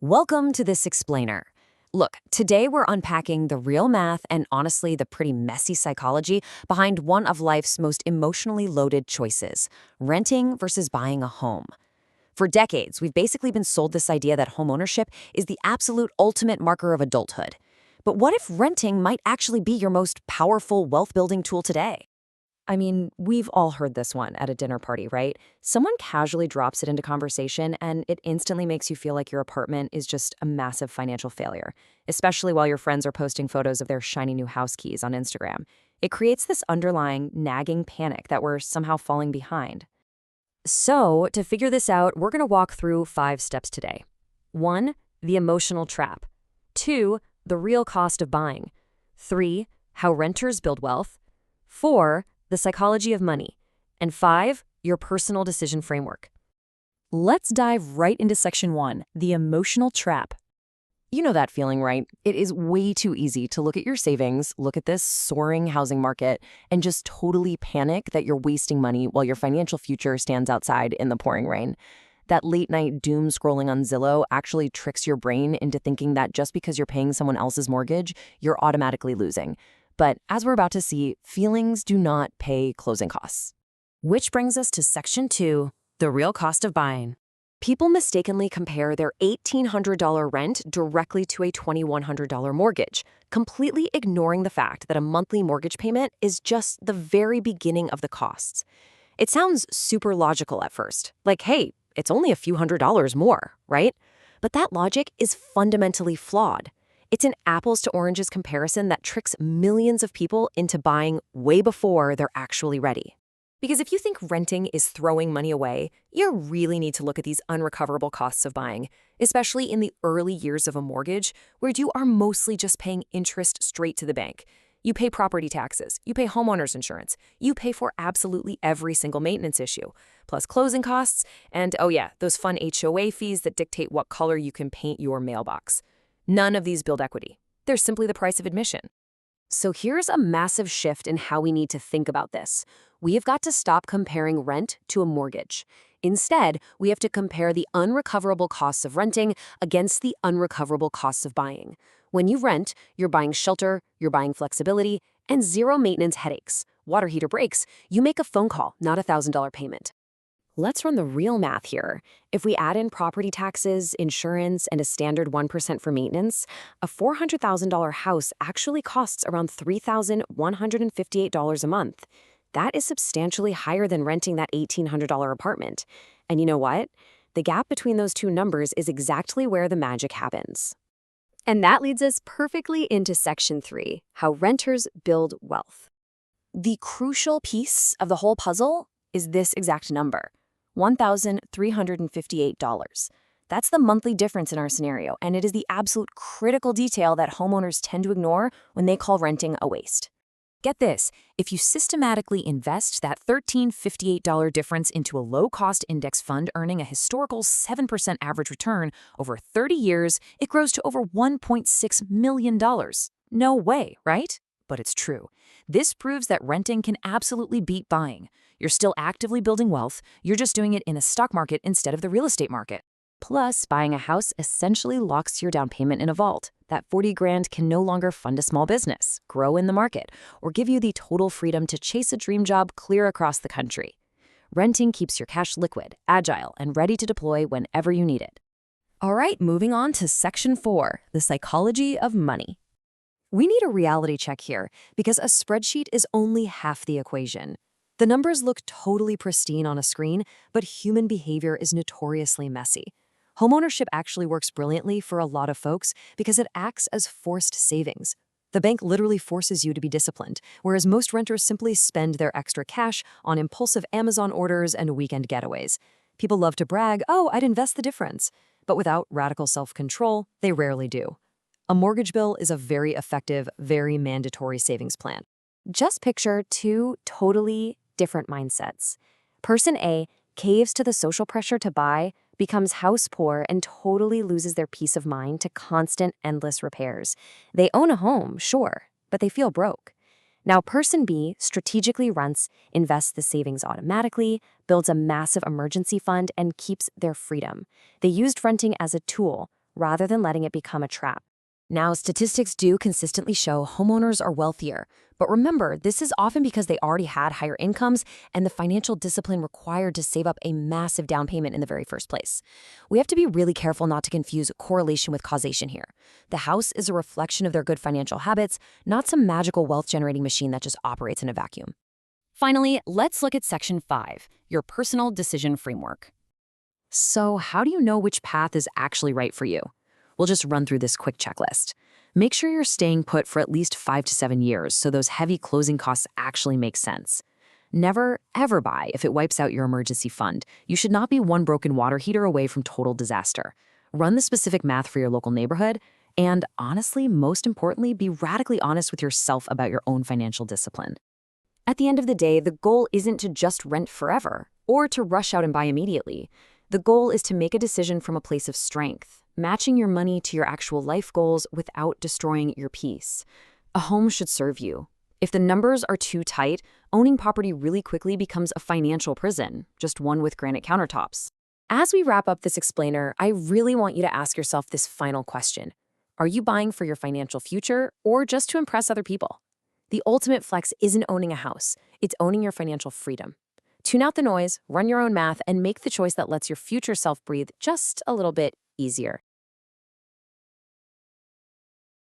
Welcome to This Explainer. Look, today we're unpacking the real math and honestly the pretty messy psychology behind one of life's most emotionally loaded choices, renting versus buying a home. For decades, we've basically been sold this idea that homeownership is the absolute ultimate marker of adulthood. But what if renting might actually be your most powerful wealth-building tool today? I mean, we've all heard this one at a dinner party, right? Someone casually drops it into conversation, and it instantly makes you feel like your apartment is just a massive financial failure, especially while your friends are posting photos of their shiny new house keys on Instagram. It creates this underlying, nagging panic that we're somehow falling behind. So, to figure this out, we're going to walk through 5 steps today. 1. The emotional trap. 2. The real cost of buying. 3. How renters build wealth. 4. The psychology of money. And 5. Your personal decision framework. Let's dive right into section 1, the emotional trap. You know that feeling, right? It is way too easy to look at your savings, look at this soaring housing market, and just totally panic that you're wasting money while your financial future stands outside in the pouring rain. That late-night doom scrolling on Zillow actually tricks your brain into thinking that just because you're paying someone else's mortgage, you're automatically losing. But as we're about to see, feelings do not pay closing costs. Which brings us to section 2, the real cost of buying. People mistakenly compare their $1,800 rent directly to a $2,100 mortgage, completely ignoring the fact that a monthly mortgage payment is just the very beginning of the costs. It sounds super logical at first, like, hey, it's only a few $100s more, right? But that logic is fundamentally flawed. It's an apples to oranges comparison that tricks millions of people into buying way before they're actually ready. Because if you think renting is throwing money away, you really need to look at these unrecoverable costs of buying, especially in the early years of a mortgage, where you are mostly just paying interest straight to the bank. You pay property taxes, you pay homeowners insurance, you pay for absolutely every single maintenance issue, plus closing costs, and oh yeah, those fun HOA fees that dictate what color you can paint your mailbox. None of these build equity. They're simply the price of admission. So here's a massive shift in how we need to think about this. We have got to stop comparing rent to a mortgage. Instead, we have to compare the unrecoverable costs of renting against the unrecoverable costs of buying. When you rent, you're buying shelter, you're buying flexibility, and zero maintenance headaches. Water heater breaks, you make a phone call, not a $1,000 payment. Let's run the real math here. If we add in property taxes, insurance, and a standard 1% for maintenance, a $400,000 house actually costs around $3,158 a month. That is substantially higher than renting that $1,800 apartment. And you know what? The gap between those two numbers is exactly where the magic happens. And that leads us perfectly into section 3, how renters build wealth. The crucial piece of the whole puzzle is this exact number. $1,358. That's the monthly difference in our scenario, and it is the absolute critical detail that homeowners tend to ignore when they call renting a waste. Get this, if you systematically invest that $1,358 difference into a low-cost index fund earning a historical 7% average return over 30 years, it grows to over $1.6 million. No way, right? But it's true. This proves that renting can absolutely beat buying. You're still actively building wealth, you're just doing it in a stock market instead of the real estate market. Plus, buying a house essentially locks your down payment in a vault. That $40,000 can no longer fund a small business, grow in the market, or give you the total freedom to chase a dream job clear across the country. Renting keeps your cash liquid, agile, and ready to deploy whenever you need it. All right, moving on to section 4, the psychology of money. We need a reality check here because a spreadsheet is only half the equation. The numbers look totally pristine on a screen, but human behavior is notoriously messy. Homeownership actually works brilliantly for a lot of folks because it acts as forced savings. The bank literally forces you to be disciplined, whereas most renters simply spend their extra cash on impulsive Amazon orders and weekend getaways. People love to brag, oh, I'd invest the difference. But without radical self-control, they rarely do. A mortgage bill is a very effective, very mandatory savings plan. Just picture two totally different mindsets. Person A caves to the social pressure to buy, becomes house poor, and totally loses their peace of mind to constant, endless repairs. They own a home, sure, but they feel broke. Now, person B strategically rents, invests the savings automatically, builds a massive emergency fund, and keeps their freedom. They used renting as a tool, rather than letting it become a trap. Now, statistics do consistently show homeowners are wealthier. But remember, this is often because they already had higher incomes and the financial discipline required to save up a massive down payment in the very first place. We have to be really careful not to confuse correlation with causation here. The house is a reflection of their good financial habits, not some magical wealth-generating machine that just operates in a vacuum. Finally, let's look at Section 5, your personal decision framework. So, how do you know which path is actually right for you? We'll just run through this quick checklist. Make sure you're staying put for at least 5 to 7 years so those heavy closing costs actually make sense. Never, ever buy if it wipes out your emergency fund. You should not be one broken water heater away from total disaster. Run the specific math for your local neighborhood, and honestly, most importantly, be radically honest with yourself about your own financial discipline. At the end of the day, the goal isn't to just rent forever or to rush out and buy immediately. The goal is to make a decision from a place of strength, matching your money to your actual life goals without destroying your peace. A home should serve you. If the numbers are too tight, owning property really quickly becomes a financial prison, just one with granite countertops. As we wrap up this explainer, I really want you to ask yourself this final question. Are you buying for your financial future or just to impress other people? The ultimate flex isn't owning a house, it's owning your financial freedom. Tune out the noise, run your own math, and make the choice that lets your future self breathe just a little bit easier.